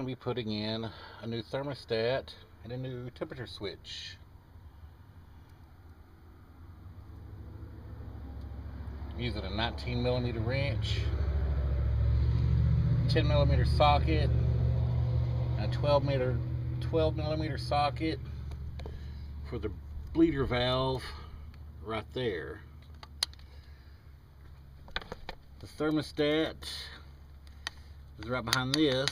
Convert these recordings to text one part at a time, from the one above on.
going to be putting in a new thermostat and a new temperature switch. I'm using a 19mm wrench, 10mm socket, a 12mm socket for the bleeder valve right there. The thermostat is right behind this.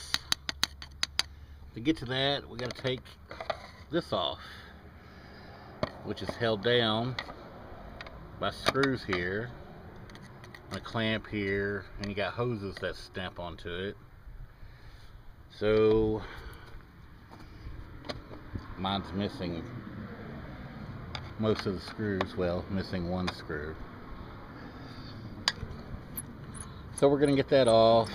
To get to that, we got to take this off, which is held down by screws here, and a clamp here, and you got hoses that snap onto it. So mine's missing most of the screws, well, missing one screw. So we're gonna get that off.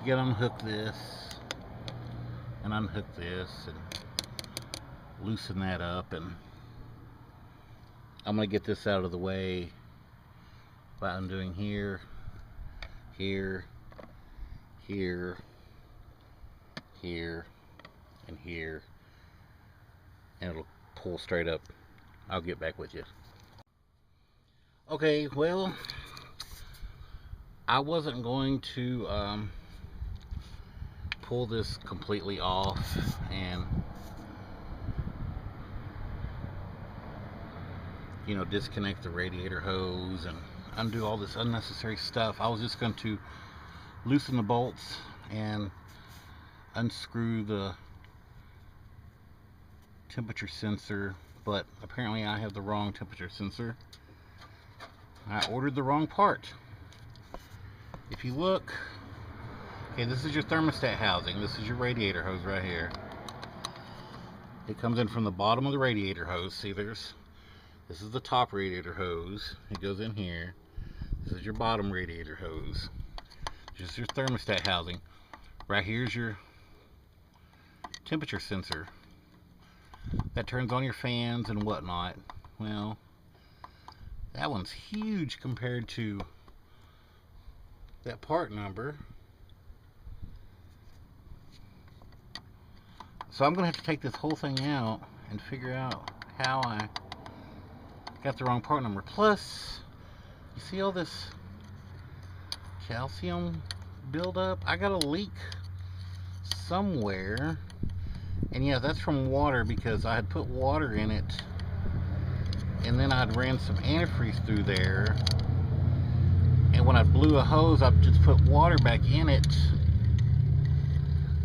You gotta unhook this and unhook this and loosen that up, and I'm gonna get this out of the way by undoing here, here, here, here, and here, and it'll pull straight up. I'll get back with you. Okay, well, I wasn't going to pull this completely off and, you know, disconnect the radiator hose and undo all this unnecessary stuff. I was just going to loosen the bolts and unscrew the temperature sensor, but apparently I have the wrong temperature sensor. I ordered the wrong part. If you look, okay, this is your thermostat housing. This is your radiator hose right here. It comes in from the bottom of the radiator hose. See, this is the top radiator hose. It goes in here. This is your bottom radiator hose. Just your thermostat housing. Right here's your temperature sensor that turns on your fans and whatnot. Well, that one's huge compared to that part number. So I'm gonna have to take this whole thing out and figure out how I got the wrong part number. Plus, you see all this calcium buildup? I got a leak somewhere, and yeah, that's from water, because I had put water in it, and then I'd ran some antifreeze through there, and when I blew a hose, I just put water back in it.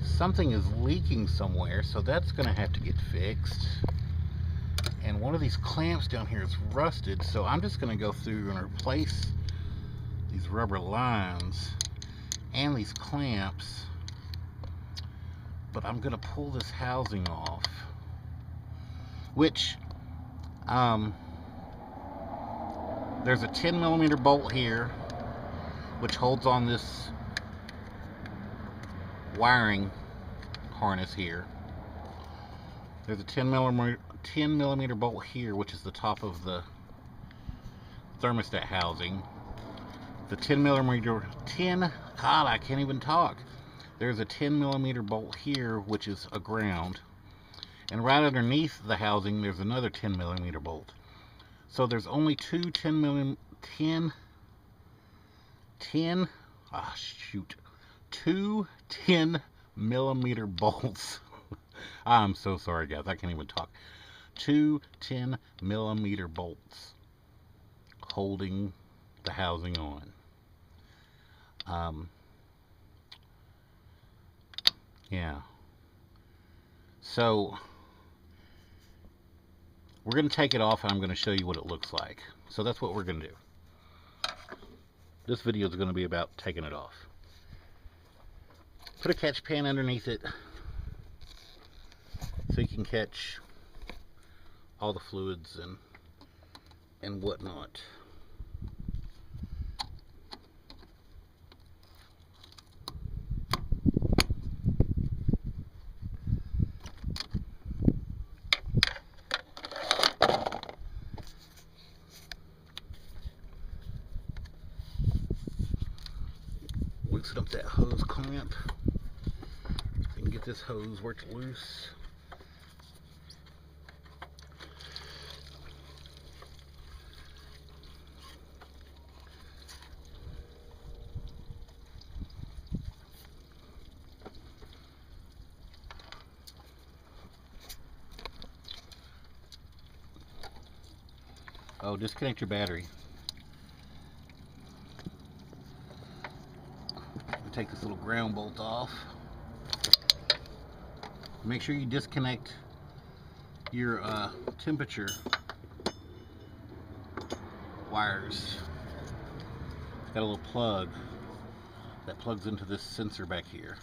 Something is leaking somewhere, so that's gonna have to get fixed. And one of these clamps down here is rusted, so I'm just gonna go through and replace these rubber lines and these clamps, but I'm gonna pull this housing off, which there's a 10mm bolt here which holds on this wiring harness here. There's a 10mm bolt here, which is the top of the thermostat housing. The 10mm, God, I can't even talk. There's a 10mm bolt here, which is a ground. And right underneath the housing, there's another 10mm bolt. So there's only two 10mm bolts. I'm so sorry, guys. I can't even talk. Two 10mm bolts holding the housing on. Yeah. So we're going to take it off, and I'm going to show you what it looks like. So that's what we're going to do. This video is going to be about taking it off. Put a catch pan underneath it so you can catch all the fluids and whatnot. Loosen up that hose clamp. get this hose worked loose. Oh, disconnect your battery. Take this little ground bolt off. Make sure you disconnect your temperature wires. It's got a little plug that plugs into this sensor back here.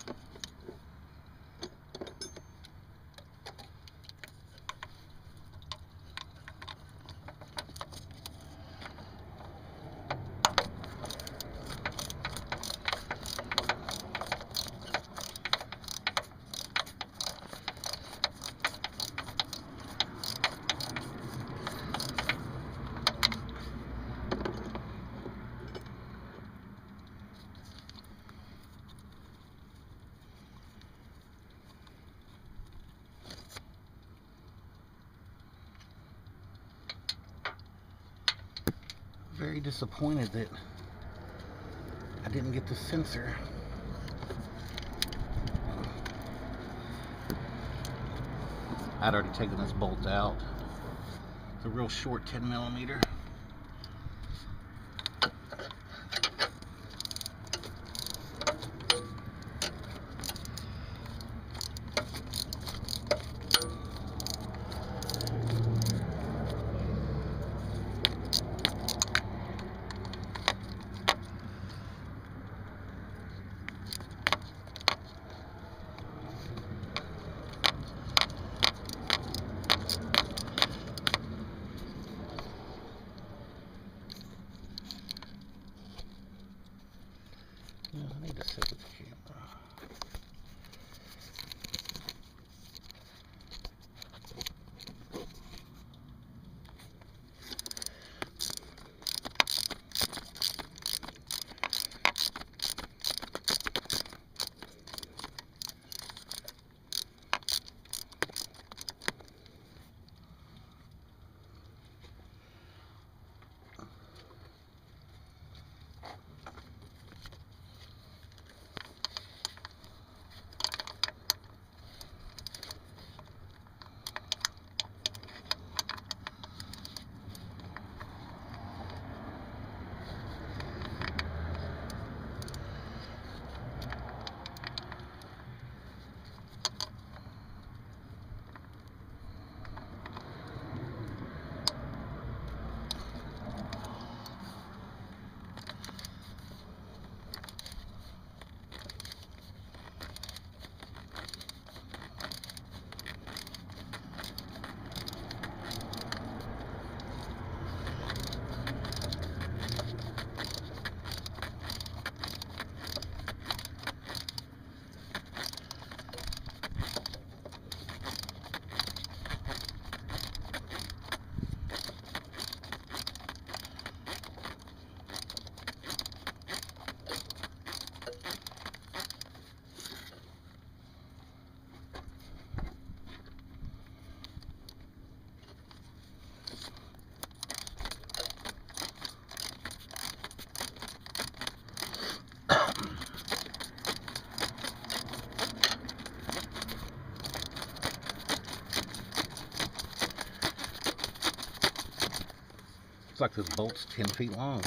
Very disappointed that I didn't get the sensor. I'd already taken this bolt out. It's a real short 10mm. I need to set the camera. Looks like this bolt's 10 feet long.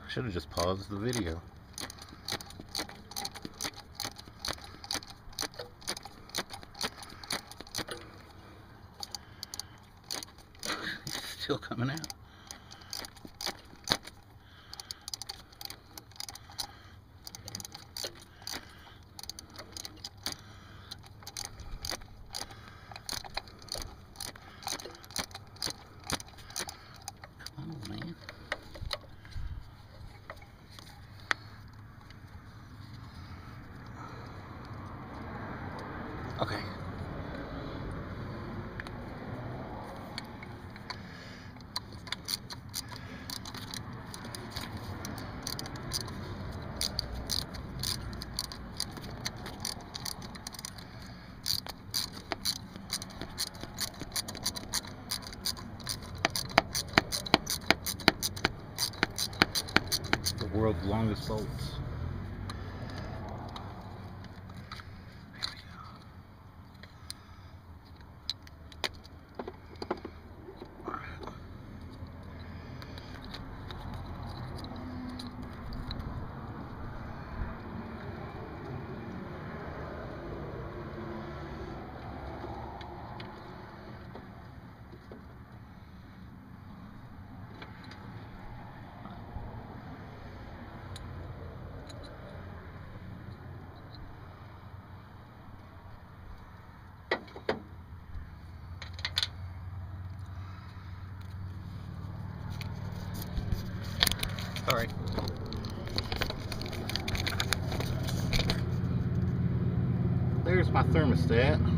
Should have just paused the video. It's still coming out. Come on, man. throw the longest bolts. Sorry. There's my thermostat.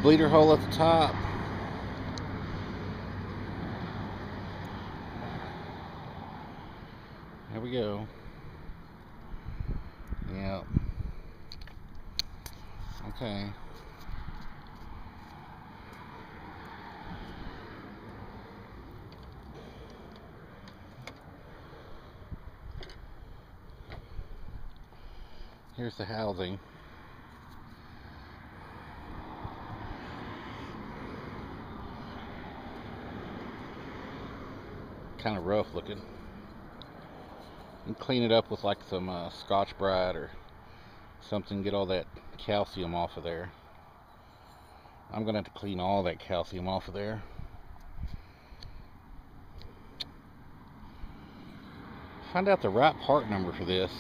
Bleeder hole at the top. There we go. Yeah. Okay. Here's the housing. Kind of rough looking. And clean it up with like some Scotch-Brite or something, get all that calcium off of there. I'm gonna have to clean all that calcium off of there. Find out the right part number for this.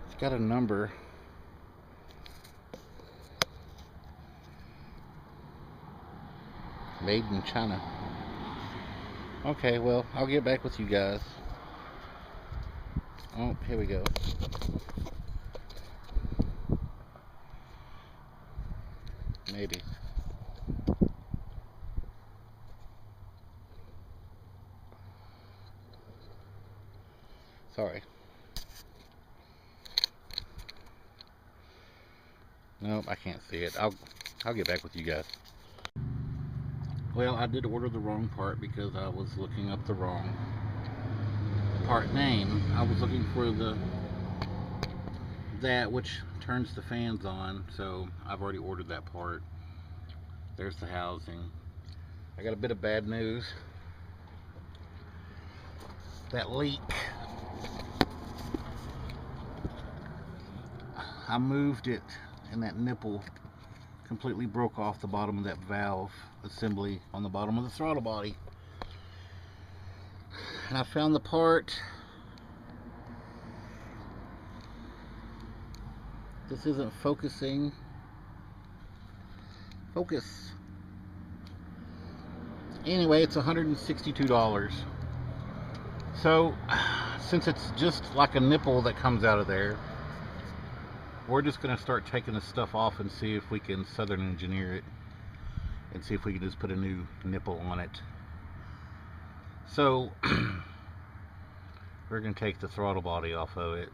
It's got a number. Made in China. Okay, well, I'll get back with you guys. Oh, here we go. Maybe. Sorry. Nope, I can't see it. I'll get back with you guys. Well, I did order the wrong part because I was looking up the wrong part name. I was looking for that which turns the fans on, so I've already ordered that part. There's the housing. I got a bit of bad news. That leak, I moved it and that nipple completely broke off the bottom of that valve assembly on the bottom of the throttle body. And I found the part. This isn't focusing. Focus. Anyway, it's $162. So, since it's just like a nipple that comes out of there, we're just going to start taking this stuff off and see if we can southern engineer it and see if we can just put a new nipple on it. So, we're going to take the throttle body off of it.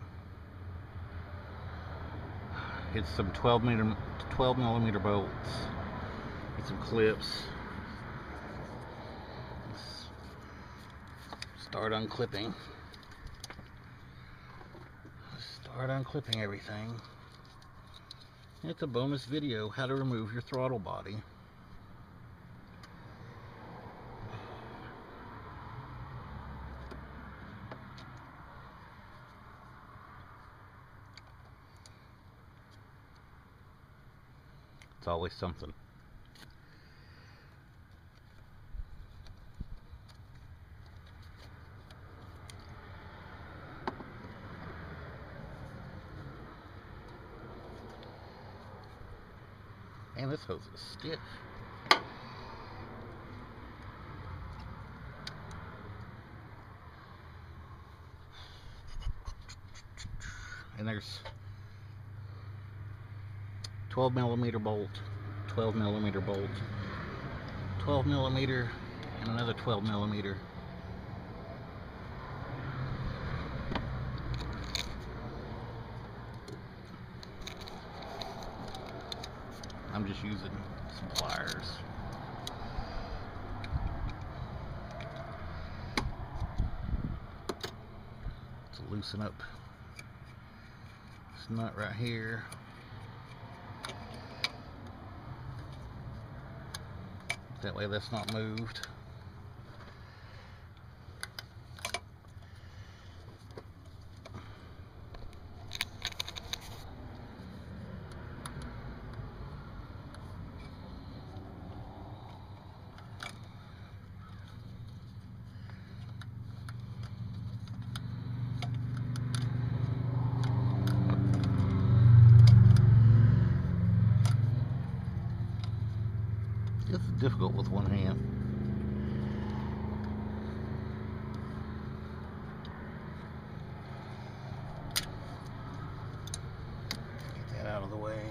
It's some 12 millimeter bolts. Get some clips. Start unclipping. Start unclipping everything. It's a bonus video, how to remove your throttle body. It's always something. And this hose is stiff. And there's 12mm bolt, 12mm bolt, 12mm, and another 12mm. I'm just using some pliers. To loosen up this nut right here. That way that's not moved. This is difficult with one hand. Get that out of the way.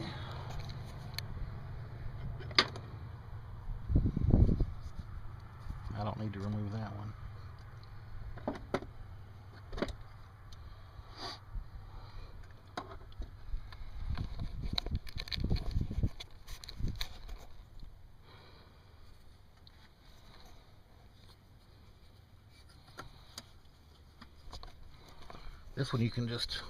I don't need to remove that one. This one you can just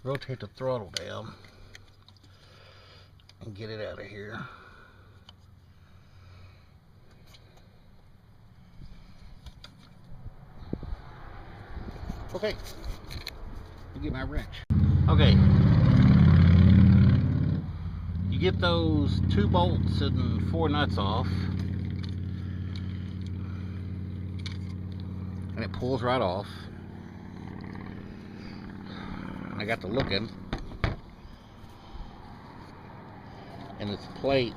rotate the throttle down and get it out of here. Okay, you get my wrench. Okay, you get those 2 bolts and 4 nuts off, and it pulls right off. I got to looking, and this plate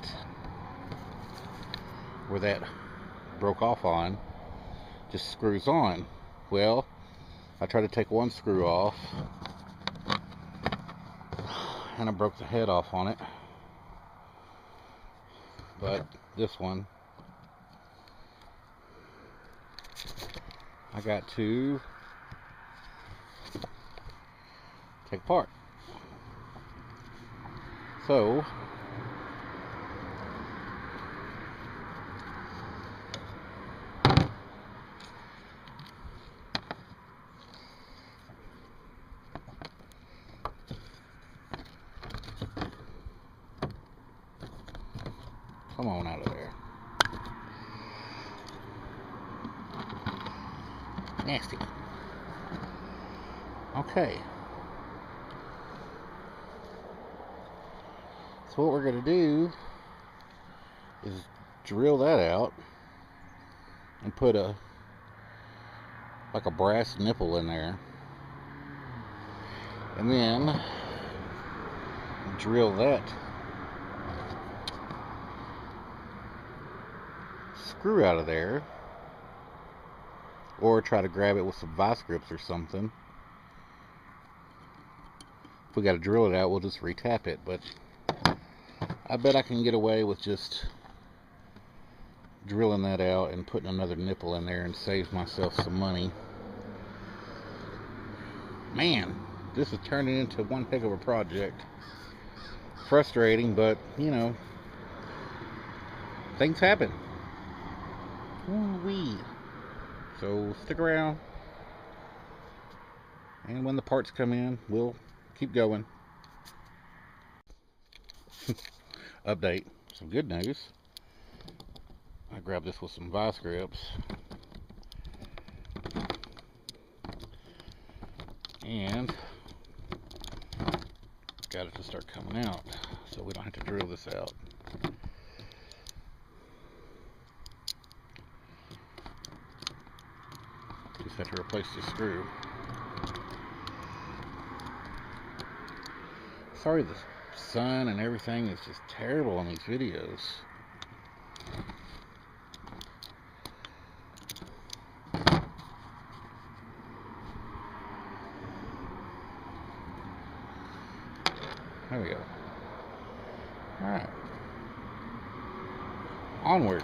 where that broke off on just screws on. Well, I tried to take one screw off and I broke the head off on it, but this one I got to take apart. So come on out of there. Nasty. Okay. So what we're going to do is drill that out and put like a brass nipple in there, and then drill that screw out of there, or try to grab it with some vice grips or something. If we got to drill it out, we'll just retap it, but I bet I can get away with just drilling that out and putting another nipple in there and save myself some money. Man, this is turning into one heck of a project. Frustrating, but you know, things happen. Woo-wee. So stick around, and when the parts come in, we'll keep going. Update, some good news. I grabbed this with some vice grips, and to start coming out, so we don't have to drill this out. Just have to replace the screw. Sorry, the sun and everything is just terrible on these videos. There we go. Alright. Onward.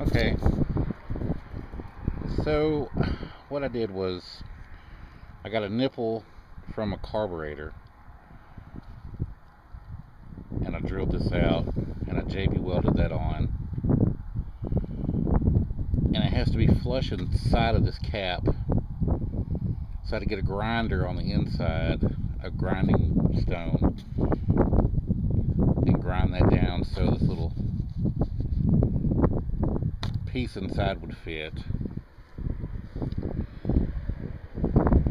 Okay. So, what I did was, I got a nipple from a carburetor, and I drilled this out, and I JB welded that on. And it has to be flush inside of this cap. So I had to get a grinder on the inside, a grinding stone, and grind that down so this little piece inside would fit.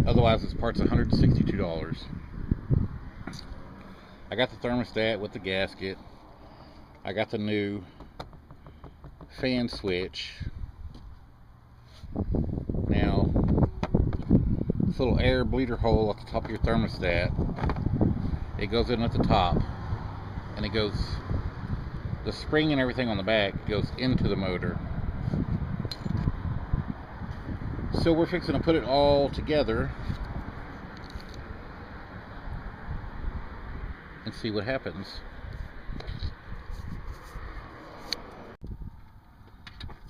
Otherwise, this part's $162. I got the thermostat with the gasket. I got the new fan switch. Now, this little air bleeder hole at the top of your thermostat, it goes in at the top, and it goes, the spring and everything on the back goes into the motor. So we're fixing to put it all together and see what happens.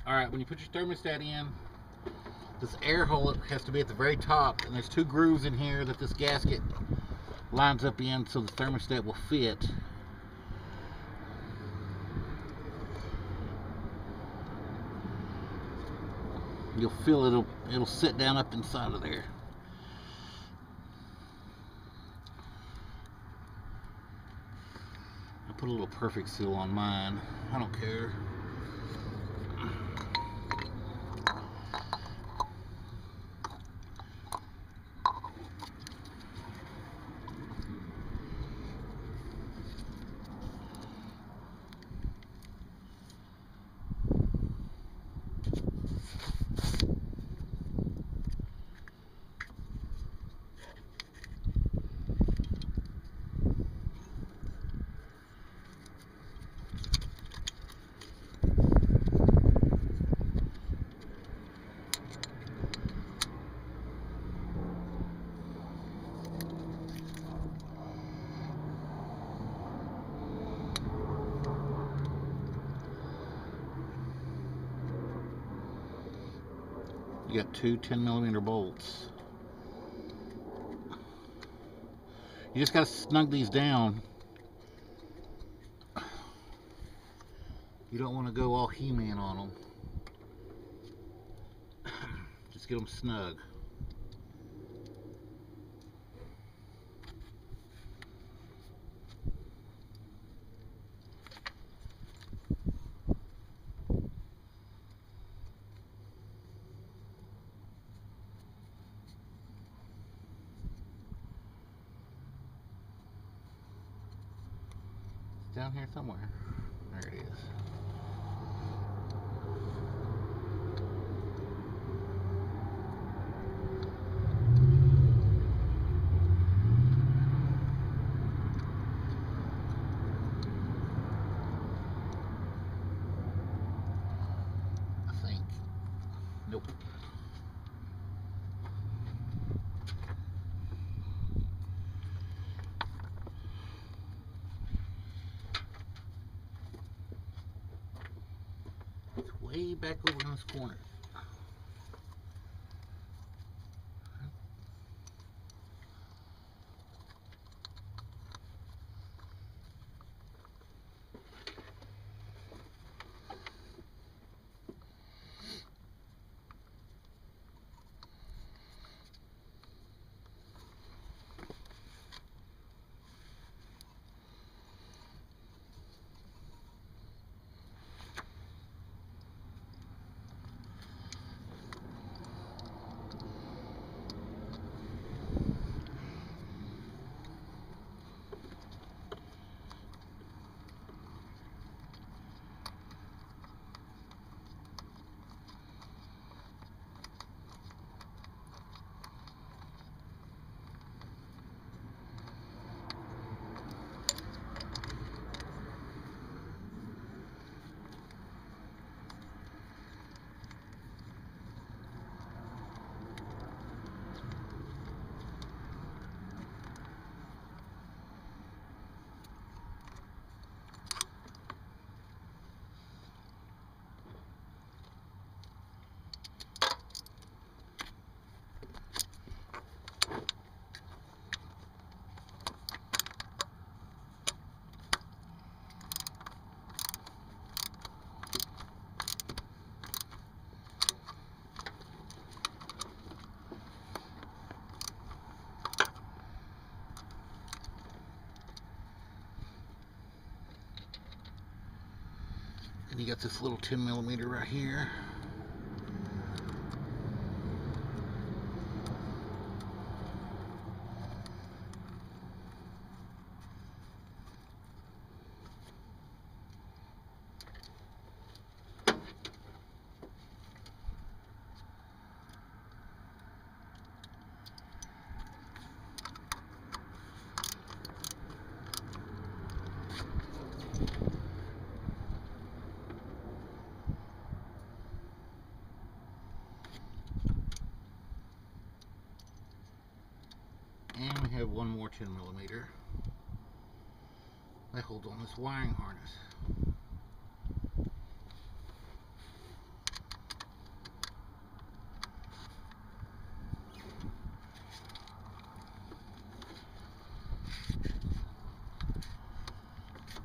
Alright, when you put your thermostat in, this air hole has to be at the very top, and there's 2 grooves in here that this gasket lines up in so the thermostat will fit. You'll feel it'll sit down up inside of there. I put a little perfect seal on mine. I don't care. You got 2 10mm bolts. You just gotta snug these down. You don't want to go all He-Man on them. Just get them snug. Down here somewhere. There it is. I think. Nope. Way back over in this corner. got this little 10mm right here. And we have one more 10mm that holds on this wiring harness.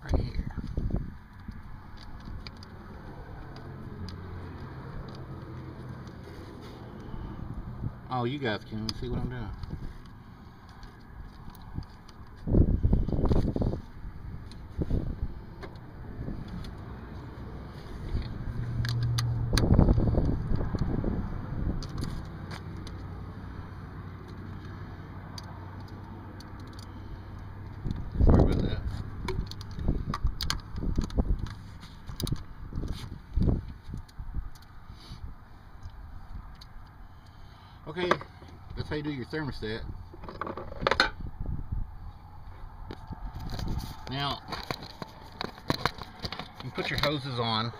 Right here. Oh, you guys can't even see what I'm doing. Sorry about that. Okay, that's how you do your thermostat. Now, you put your hoses on.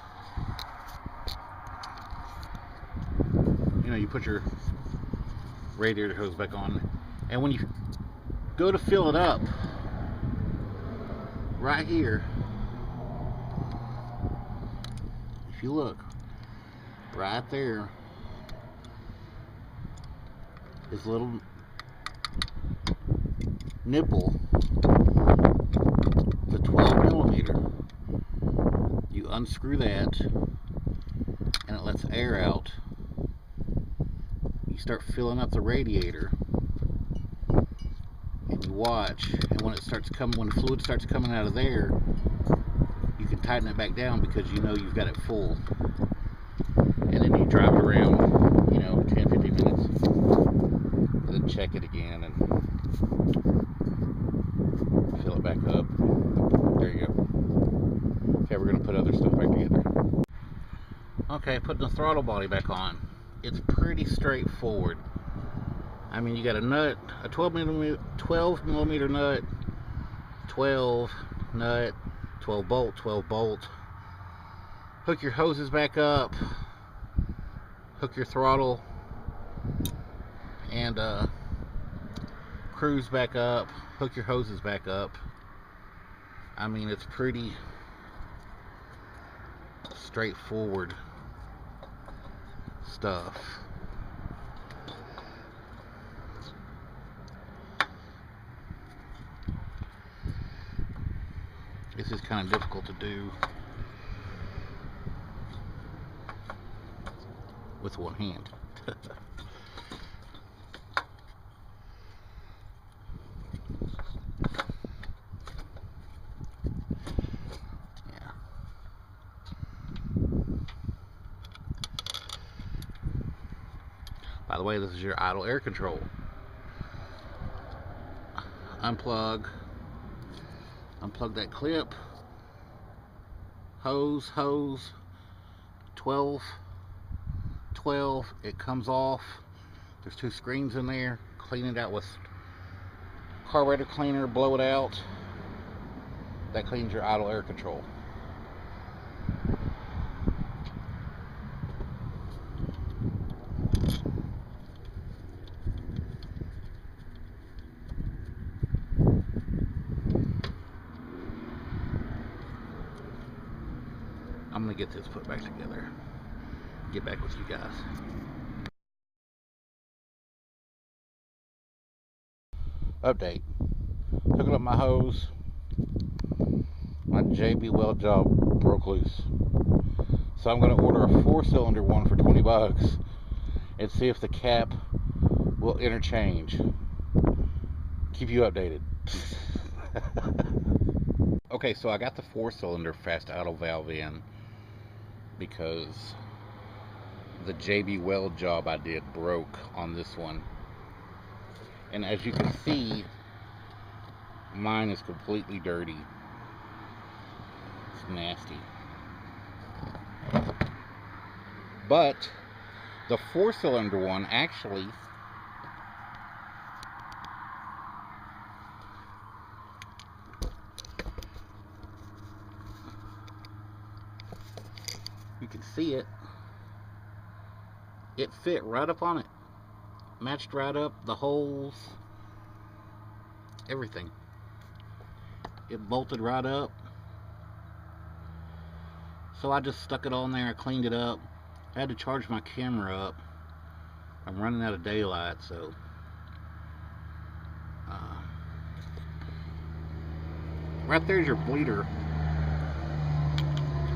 You know, you put your radiator hose back on, and when you go to fill it up, right here, if you look, right there is a little nipple, the 12mm. You unscrew that, and it lets air out. You start filling up the radiator, and you watch, and when it starts coming, when the fluid starts coming out of there, you can tighten it back down because you know you've got it full. And then you drive it around, you know, 10-15 minutes, and then check it again and fill it back up. There you go. Okay, we're going to put other stuff back together. Okay, putting the throttle body back on. It's pretty straightforward. I mean, you got a nut, a 12mm nut, 12 nut, 12 bolt, 12 bolt. Hook your hoses back up, hook your throttle and cruise back up, hook your hoses back up. I mean, it's pretty straightforward stuff. This is kind of difficult to do with one hand. Yeah. By the way, this is your idle air control. Unplug that clip, hose, 12, it comes off. There's two screens in there. Clean it out with carburetor cleaner, blow it out. That cleans your idle air control. I'm gonna get this put back together. Get back with you guys. Update. Hooking up my hose. My JB weld job broke loose. So I'm gonna order a 4-cylinder one for 20 bucks and see if the cap will interchange. Keep you updated. Okay, so I got the 4-cylinder fast idle valve in. because the JB Weld job I did broke on this one. And as you can see, mine is completely dirty. It's nasty. But the 4-cylinder one actually you can see it. It fit right up on it. Matched right up, the holes, everything. It bolted right up. So I just stuck it all in there, I cleaned it up. I had to charge my camera up. I'm running out of daylight, so right there's your bleeder.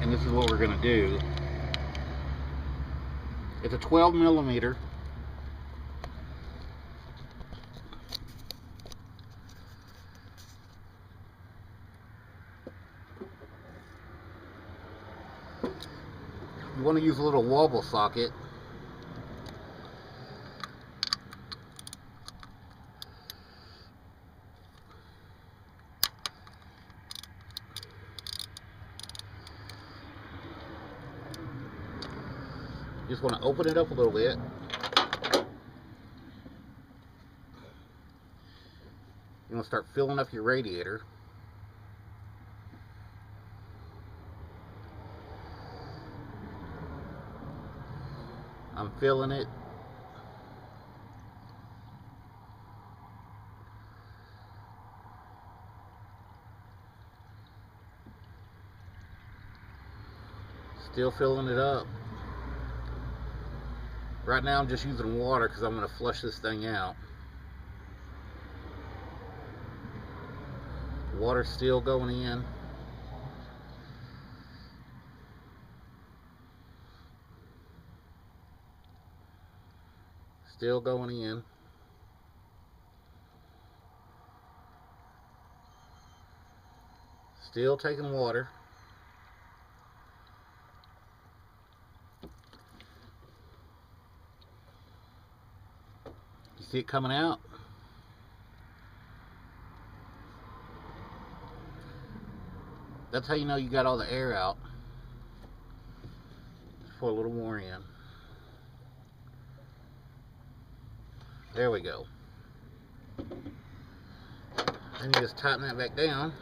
And this is what we're gonna do. It's a 12 millimeter. You want to use a little wobble socket. You just want to open it up a little bit. You want to start filling up your radiator. I'm filling it. Still filling it up. Right now I'm just using water because I'm going to flush this thing out. Water's still going in. Still going in. Still taking water. You see it coming out? That's how you know you got all the air out. Just pour a little more in. There we go. And you just tighten that back down.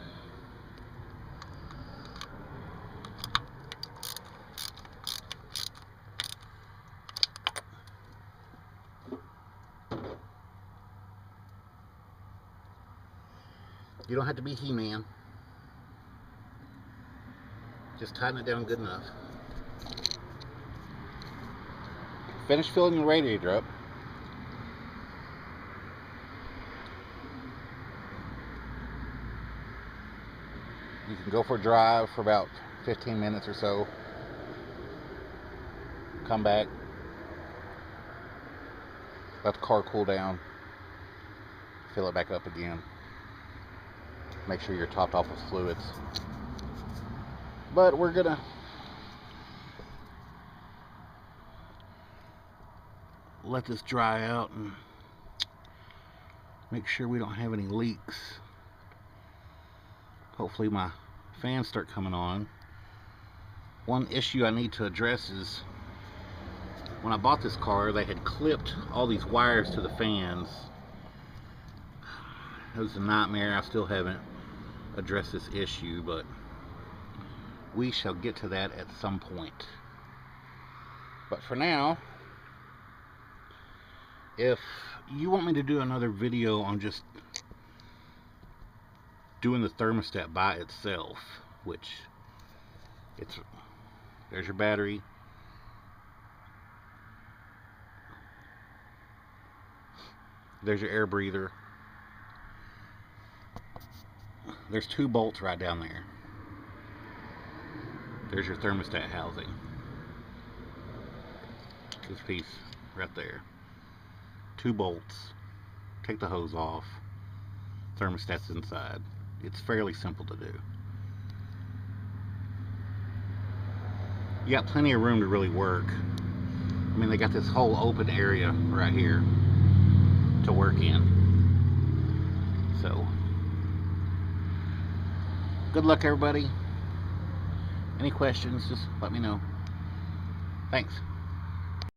You don't have to be He-Man. Just tighten it down good enough. Finish filling the radiator up. You can go for a drive for about 15 minutes or so. Come back. Let the car cool down. Fill it back up again. Make sure you're topped off with fluids. But we're gonna let this dry out and make sure we don't have any leaks. Hopefully my fans start coming on. One issue I need to address is when I bought this car, they had clipped all these wires to the fans. It was a nightmare. I still haven't addressed this issue, but we shall get to that at some point. But for now, if you want me to do another video on just doing the thermostat by itself, which there's your battery, there's your air breather, there's 2 bolts right down there, there's your thermostat housing, this piece right there, 2 bolts, take the hose off, thermostat's inside. It's fairly simple to do. you got plenty of room to really work. I mean, they got this whole open area right here to work in. So, good luck, everybody. Any questions, just let me know. Thanks.